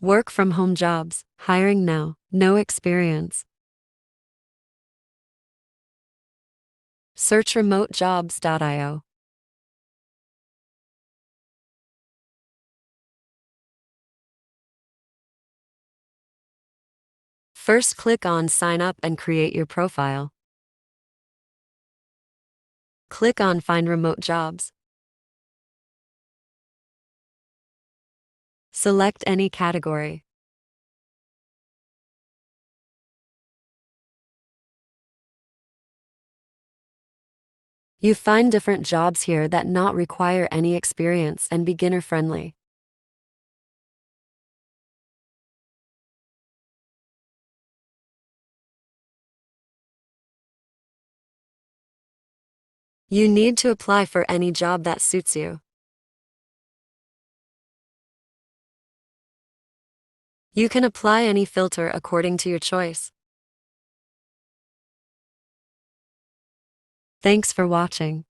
Work from home jobs, hiring now, no experience. Search remotejobs.io. First, click on Sign Up and create your profile. Click on Find Remote Jobs. Select any category. You find different jobs here that not require any experience and beginner friendly. You need to apply for any job that suits you. You can apply any filter according to your choice. Thanks for watching.